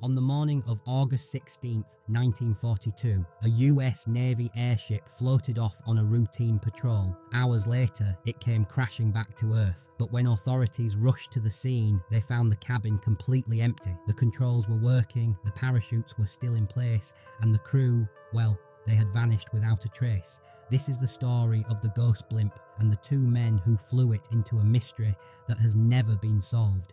On the morning of August 16, 1942, a US Navy airship floated off on a routine patrol. Hours later, it came crashing back to Earth, but when authorities rushed to the scene, they found the cabin completely empty. The controls were working, the parachutes were still in place, and the crew, well, they had vanished without a trace. This is the story of the ghost blimp and the two men who flew it into a mystery that has never been solved.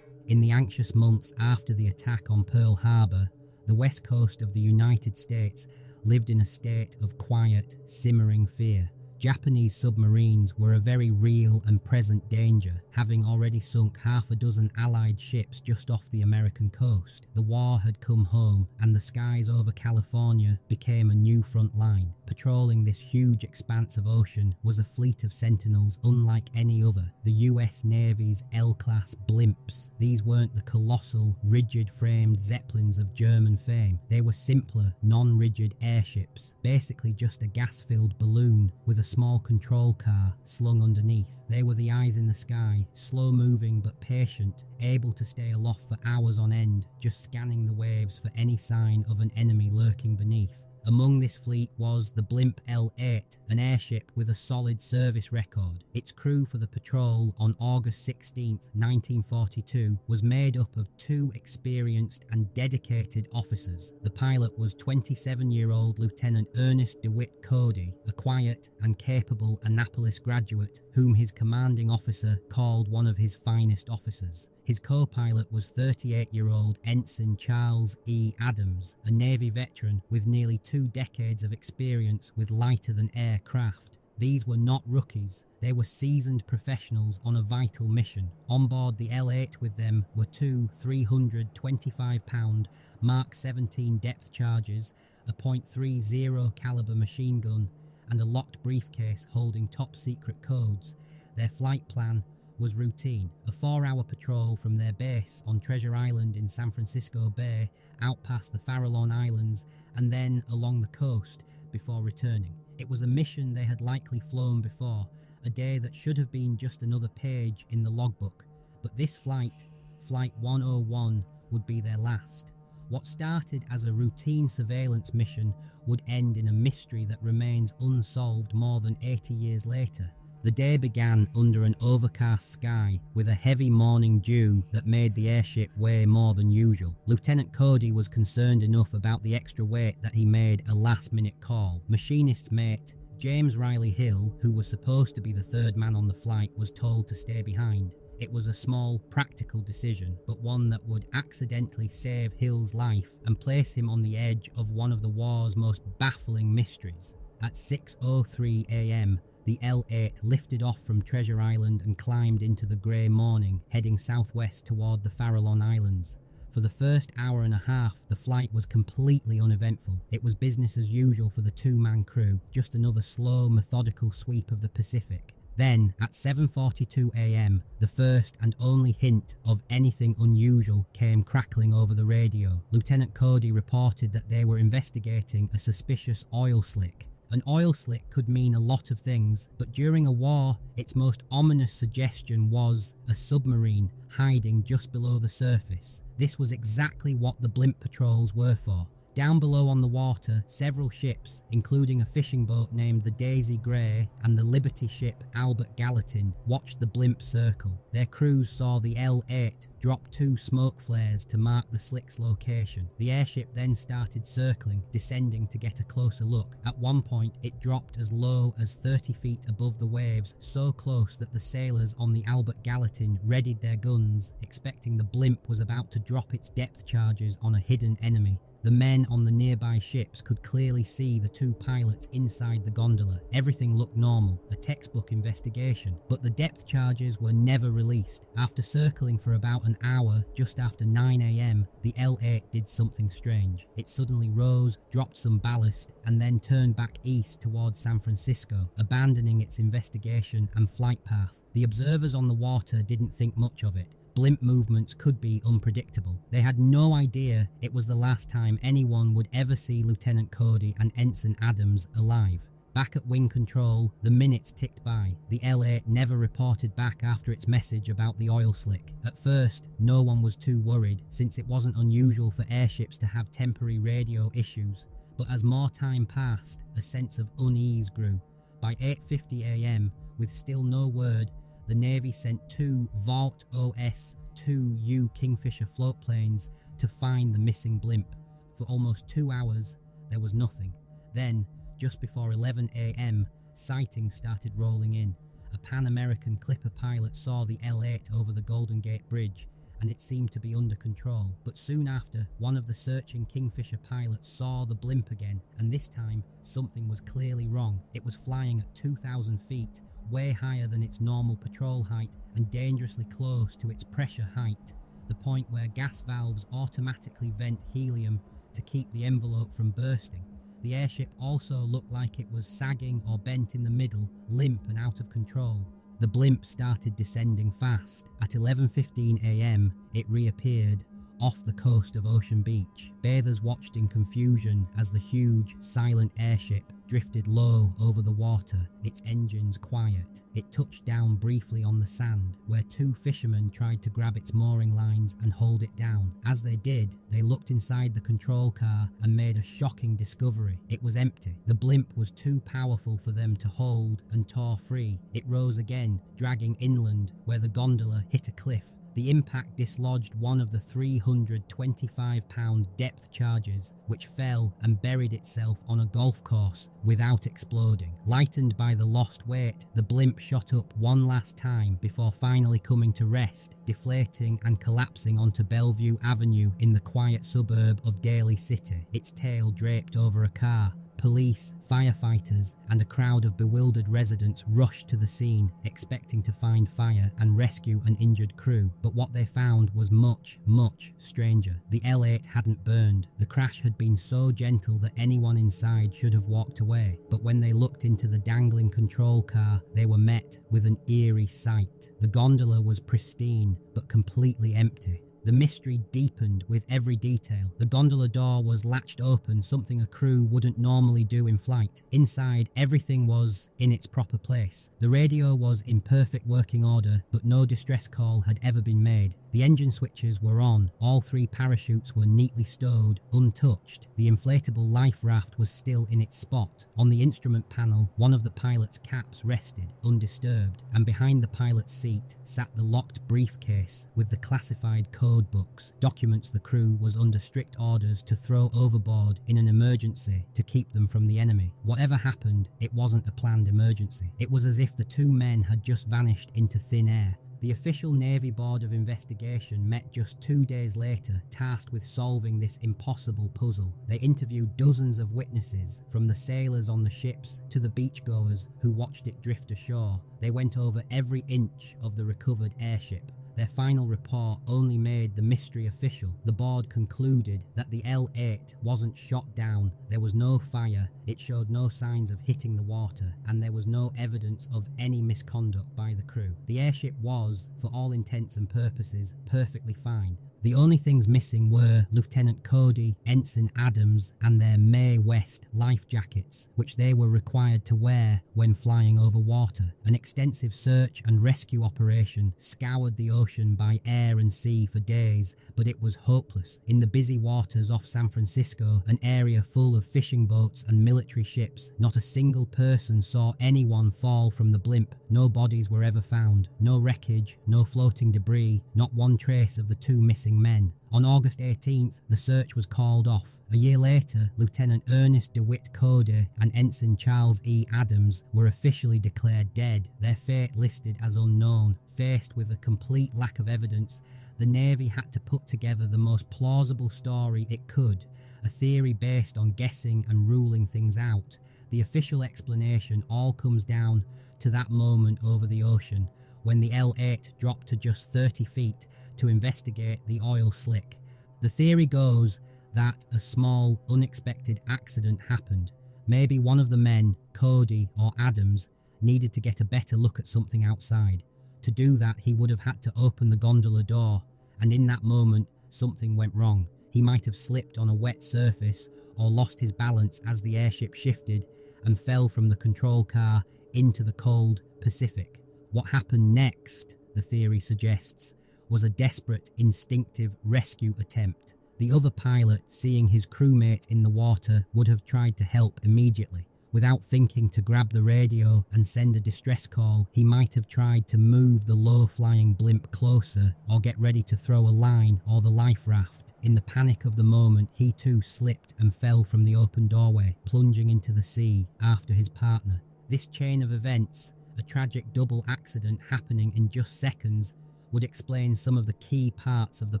In the anxious months after the attack on Pearl Harbor, the west coast of the United States lived in a state of quiet, simmering fear. Japanese submarines were a very real and present danger, having already sunk half a dozen Allied ships just off the American coast. The war had come home, and the skies over California became a new front line. Patrolling this huge expanse of ocean was a fleet of sentinels unlike any other, the US Navy's L-class Blimps. These weren't the colossal, rigid-framed Zeppelins of German fame. They were simpler, non-rigid airships, basically just a gas-filled balloon with a small control car slung underneath. They were the eyes in the sky, slow-moving but patient, able to stay aloft for hours on end, just scanning the waves for any sign of an enemy lurking beneath. Among this fleet was the Blimp L-8, an airship with a solid service record. Its crew for the patrol on August 16, 1942 was made up of two experienced and dedicated officers. The pilot was 27-year-old Lieutenant Ernest DeWitt Cody, a quiet and capable Annapolis graduate whom his commanding officer called one of his finest officers. His co-pilot was 38-year-old Ensign Charles E. Adams, a Navy veteran with nearly 2 decades of experience with lighter-than-air craft. These were not rookies, they were seasoned professionals on a vital mission. On board the L-8 with them were two 325-pound Mark 17 depth charges, a .30 caliber machine gun, and a locked briefcase holding top-secret codes. Their flight plan was routine, a 4-hour patrol from their base on Treasure Island in San Francisco Bay, out past the Farallon Islands, and then along the coast before returning. It was a mission they had likely flown before, a day that should have been just another page in the logbook, but this flight, Flight 101, would be their last. What started as a routine surveillance mission would end in a mystery that remains unsolved more than 80 years later. The day began under an overcast sky with a heavy morning dew that made the airship weigh more than usual. Lieutenant Cody was concerned enough about the extra weight that he made a last-minute call. Machinist's mate, James Riley Hill, who was supposed to be the third man on the flight, was told to stay behind. It was a small, practical decision, but one that would accidentally save Hill's life and place him on the edge of one of the war's most baffling mysteries. At 6:03 a.m, the L-8 lifted off from Treasure Island and climbed into the grey morning, heading southwest toward the Farallon Islands. For the first hour and a half, the flight was completely uneventful. It was business as usual for the two-man crew, just another slow, methodical sweep of the Pacific. Then, at 7:42 a.m, the first and only hint of anything unusual came crackling over the radio. Lieutenant Cody reported that they were investigating a suspicious oil slick. An oil slick could mean a lot of things, but during a war, its most ominous suggestion was a submarine hiding just below the surface. This was exactly what the blimp patrols were for. Down below on the water, several ships, including a fishing boat named the Daisy Grey and the Liberty ship Albert Gallatin, watched the blimp circle. Their crews saw the L-8 drop 2 smoke flares to mark the slick's location. The airship then started circling, descending to get a closer look. At one point, it dropped as low as 30 feet above the waves, so close that the sailors on the Albert Gallatin readied their guns, expecting the blimp was about to drop its depth charges on a hidden enemy. The men on the nearby ships could clearly see the two pilots inside the gondola. Everything looked normal, a textbook investigation, but the depth charges were never released. After circling for about an hour, just after 9 a.m, the L-8 did something strange. It suddenly rose, dropped some ballast, and then turned back east towards San Francisco, abandoning its investigation and flight path. The observers on the water didn't think much of it, Blimp movements could be unpredictable. They had no idea it was the last time anyone would ever see Lieutenant Cody and Ensign Adams alive. Back at wing control, the minutes ticked by. The L8 never reported back after its message about the oil slick. At first, no one was too worried, since it wasn't unusual for airships to have temporary radio issues. But as more time passed, a sense of unease grew. By 8:50 AM, with still no word, the Navy sent two Vought OS-2U Kingfisher floatplanes to find the missing blimp. For almost 2 hours, there was nothing. Then, just before 11 AM, sightings started rolling in. A Pan-American Clipper pilot saw the L8 over the Golden Gate Bridge, and it seemed to be under control. But soon after, one of the searching Kingfisher pilots saw the blimp again, and this time, something was clearly wrong. It was flying at 2,000 feet, way higher than its normal patrol height, and dangerously close to its pressure height, the point where gas valves automatically vent helium to keep the envelope from bursting. The airship also looked like it was sagging or bent in the middle, limp and out of control. The blimp started descending fast. At 11:15 AM, it reappeared, off the coast of Ocean Beach. Bathers watched in confusion as the huge, silent airship drifted low over the water, its engines quiet. It touched down briefly on the sand, where two fishermen tried to grab its mooring lines and hold it down. As they did, they looked inside the control car and made a shocking discovery. It was empty. The blimp was too powerful for them to hold and tore free. It rose again, dragging inland, where the gondola hit a cliff. The impact dislodged one of the 325-pound depth charges, which fell and buried itself on a golf course without exploding. Lightened by the lost weight, the blimp shot up one last time before finally coming to rest, deflating and collapsing onto Bellevue Avenue in the quiet suburb of Daly City, its tail draped over a car. Police, firefighters, and a crowd of bewildered residents rushed to the scene, expecting to find fire and rescue an injured crew, but what they found was much, much stranger. The L8 hadn't burned. The crash had been so gentle that anyone inside should have walked away, but when they looked into the dangling control car, they were met with an eerie sight. The gondola was pristine, but completely empty. The mystery deepened with every detail. The gondola door was latched open, something a crew wouldn't normally do in flight. Inside, everything was in its proper place. The radio was in perfect working order, but no distress call had ever been made. The engine switches were on. All three parachutes were neatly stowed, untouched. The inflatable life raft was still in its spot. On the instrument panel, one of the pilot's caps rested, undisturbed, and behind the pilot's seat sat the locked briefcase with the classified code books, documents the crew was under strict orders to throw overboard in an emergency to keep them from the enemy. Whatever happened, it wasn't a planned emergency. It was as if the two men had just vanished into thin air. The official Navy Board of Investigation met just 2 days later, tasked with solving this impossible puzzle. They interviewed dozens of witnesses, from the sailors on the ships to the beachgoers who watched it drift ashore. They went over every inch of the recovered airship. Their final report only made the mystery official. The board concluded that the L8 wasn't shot down, there was no fire, it showed no signs of hitting the water, and there was no evidence of any misconduct by the crew. The airship was, for all intents and purposes, perfectly fine. The only things missing were Lieutenant Cody, Ensign Adams, and their Mae West life jackets, which they were required to wear when flying over water. An extensive search and rescue operation scoured the ocean by air and sea for days, but it was hopeless. In the busy waters off San Francisco, an area full of fishing boats and military ships, not a single person saw anyone fall from the blimp. No bodies were ever found, no wreckage, no floating debris, not one trace of the two missing men. On August 18th, the search was called off. A year later, Lieutenant Ernest DeWitt Cody and Ensign Charles E. Adams were officially declared dead, their fate listed as unknown. Faced with a complete lack of evidence, the Navy had to put together the most plausible story it could, a theory based on guessing and ruling things out. The official explanation all comes down to that moment over the ocean, when the L8 dropped to just 30 feet to investigate the oil slick. The theory goes that a small, unexpected accident happened. Maybe one of the men, Cody or Adams, needed to get a better look at something outside. To do that, he would have had to open the gondola door, and in that moment, something went wrong. He might have slipped on a wet surface or lost his balance as the airship shifted and fell from the control car into the cold Pacific. What happened next, the theory suggests, was a desperate, instinctive rescue attempt. The other pilot, seeing his crewmate in the water, would have tried to help immediately. Without thinking to grab the radio and send a distress call, he might have tried to move the low-flying blimp closer or get ready to throw a line or the life raft. In the panic of the moment, he too slipped and fell from the open doorway, plunging into the sea after his partner. This chain of events, a tragic double accident happening in just seconds, would explain some of the key parts of the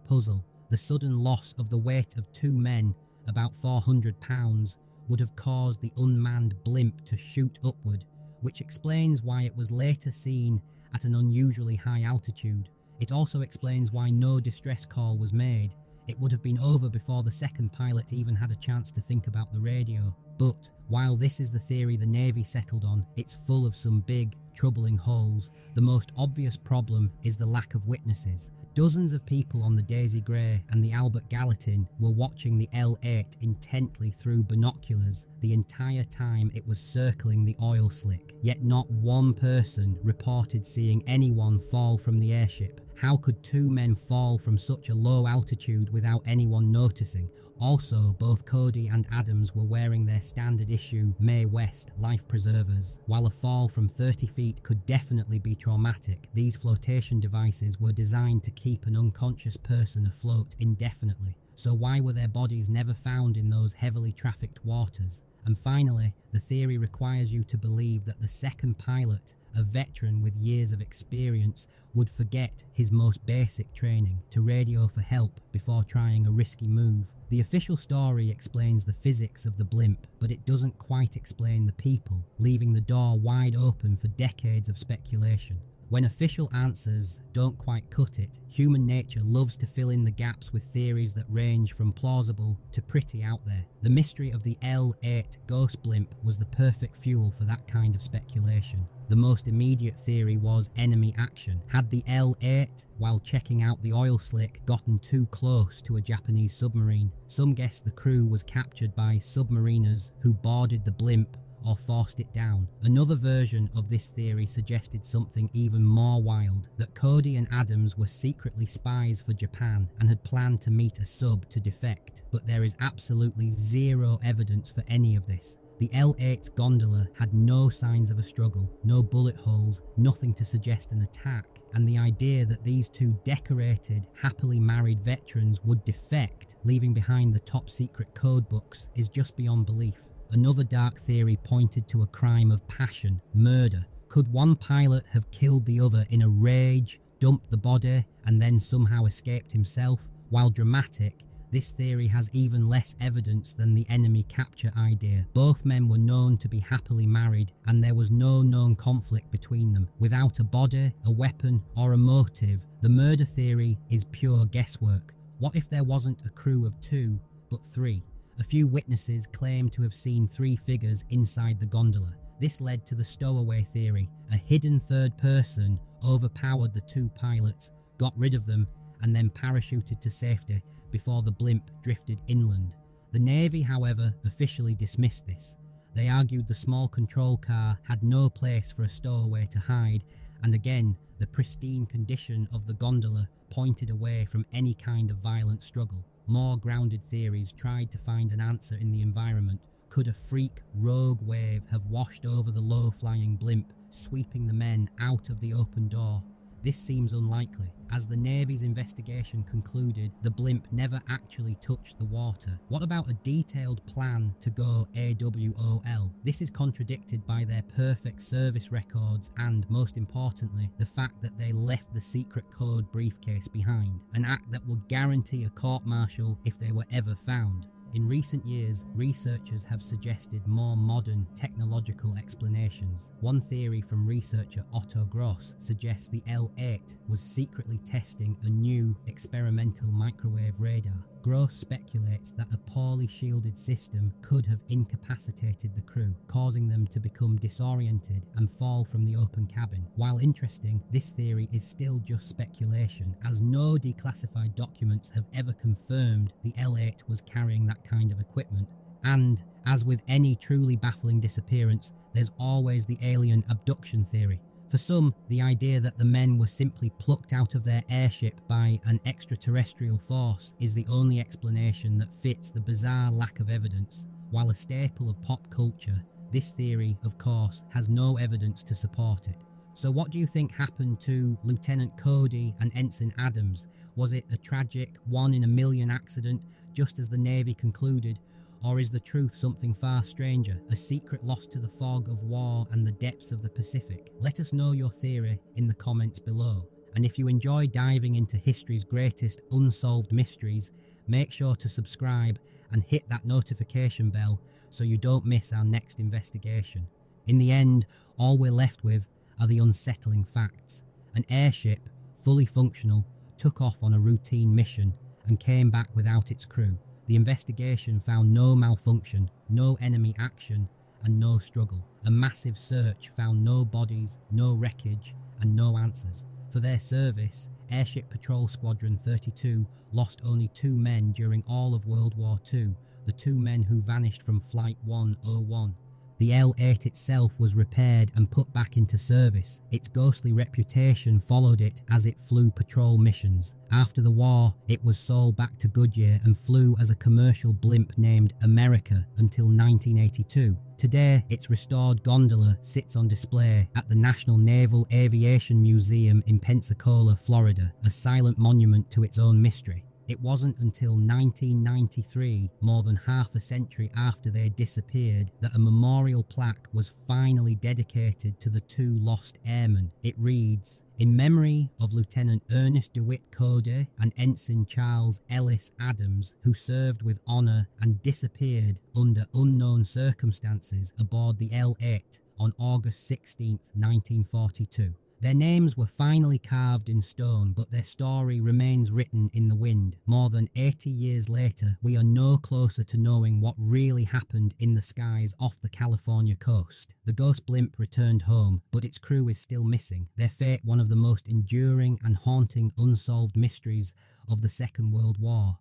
puzzle. The sudden loss of the weight of two men, about 400 pounds, would have caused the unmanned blimp to shoot upward, which explains why it was later seen at an unusually high altitude. It also explains why no distress call was made. It would have been over before the second pilot even had a chance to think about the radio. But while this is the theory the Navy settled on, it's full of some big, troubling holes. The most obvious problem is the lack of witnesses. Dozens of people on the Daisy Grey and the Albert Gallatin were watching the L8 intently through binoculars the entire time it was circling the oil slick, yet not one person reported seeing anyone fall from the airship. How could two men fall from such a low altitude without anyone noticing? Also, both Cody and Adams were wearing their standard issue Mae West life preservers. While a fall from 30 feet could definitely be traumatic, these flotation devices were designed to keep an unconscious person afloat indefinitely. So why were their bodies never found in those heavily trafficked waters? And finally, the theory requires you to believe that the second pilot, a veteran with years of experience, would forget his most basic training to radio for help before trying a risky move. The official story explains the physics of the blimp, but it doesn't quite explain the people, leaving the door wide open for decades of speculation. When official answers don't quite cut it, human nature loves to fill in the gaps with theories that range from plausible to pretty out there. The mystery of the L8 ghost blimp was the perfect fuel for that kind of speculation. The most immediate theory was enemy action. Had the L8, while checking out the oil slick, gotten too close to a Japanese submarine? Some guess the crew was captured by submariners who boarded the blimp or forced it down. Another version of this theory suggested something even more wild, that Cody and Adams were secretly spies for Japan and had planned to meet a sub to defect, but there is absolutely zero evidence for any of this. The L8's gondola had no signs of a struggle, no bullet holes, nothing to suggest an attack, and the idea that these two decorated, happily married veterans would defect, leaving behind the top secret code books, is just beyond belief. Another dark theory pointed to a crime of passion, murder. Could one pilot have killed the other in a rage, dumped the body, and then somehow escaped himself? While dramatic, this theory has even less evidence than the enemy capture idea. Both men were known to be happily married, and there was no known conflict between them. Without a body, a weapon, or a motive, the murder theory is pure guesswork. What if there wasn't a crew of two, but three? A few witnesses claimed to have seen three figures inside the gondola. This led to the stowaway theory. A hidden third person overpowered the two pilots, got rid of them, and then parachuted to safety before the blimp drifted inland. The Navy, however, officially dismissed this. They argued the small control car had no place for a stowaway to hide, and again, the pristine condition of the gondola pointed away from any kind of violent struggle. More grounded theories tried to find an answer in the environment. Could a freak, rogue wave have washed over the low-flying blimp, sweeping the men out of the open door? This seems unlikely. As the Navy's investigation concluded, the blimp never actually touched the water. What about a detailed plan to go AWOL? This is contradicted by their perfect service records and, most importantly, the fact that they left the secret code briefcase behind, an act that would guarantee a court-martial if they were ever found. In recent years, researchers have suggested more modern technological explanations. One theory from researcher Otto Gross suggests the L8 was secretly testing a new experimental microwave radar. Gross speculates that a poorly shielded system could have incapacitated the crew, causing them to become disoriented and fall from the open cabin. While interesting, this theory is still just speculation, as no declassified documents have ever confirmed the L8 was carrying that kind of equipment. And, as with any truly baffling disappearance, there's always the alien abduction theory. For some, the idea that the men were simply plucked out of their airship by an extraterrestrial force is the only explanation that fits the bizarre lack of evidence. While a staple of pop culture, this theory, of course, has no evidence to support it. So what do you think happened to Lieutenant Cody and Ensign Adams? Was it a tragic, one-in-a-million accident, just as the Navy concluded? Or is the truth something far stranger, a secret lost to the fog of war and the depths of the Pacific? Let us know your theory in the comments below. And if you enjoy diving into history's greatest unsolved mysteries, make sure to subscribe and hit that notification bell so you don't miss our next investigation. In the end, all we're left with are the unsettling facts. An airship, fully functional, took off on a routine mission and came back without its crew. The investigation found no malfunction, no enemy action, and no struggle. A massive search found no bodies, no wreckage, and no answers. For their service, Airship Patrol Squadron 32 lost only 2 men during all of World War II, the 2 men who vanished from Flight 101. The L8 itself was repaired and put back into service. Its ghostly reputation followed it as it flew patrol missions. After the war, it was sold back to Goodyear and flew as a commercial blimp named America until 1982. Today, its restored gondola sits on display at the National Naval Aviation Museum in Pensacola, Florida, a silent monument to its own mystery. It wasn't until 1993, more than half a century after they disappeared, that a memorial plaque was finally dedicated to the 2 lost airmen. It reads, "In memory of Lieutenant Ernest DeWitt Cody and Ensign Charles Ellis Adams, who served with honour and disappeared under unknown circumstances aboard the L8 on August 16, 1942. Their names were finally carved in stone, but their story remains written in the wind. More than 80 years later, we are no closer to knowing what really happened in the skies off the California coast. The ghost blimp returned home, but its crew is still missing, their fate one of the most enduring and haunting unsolved mysteries of the Second World War.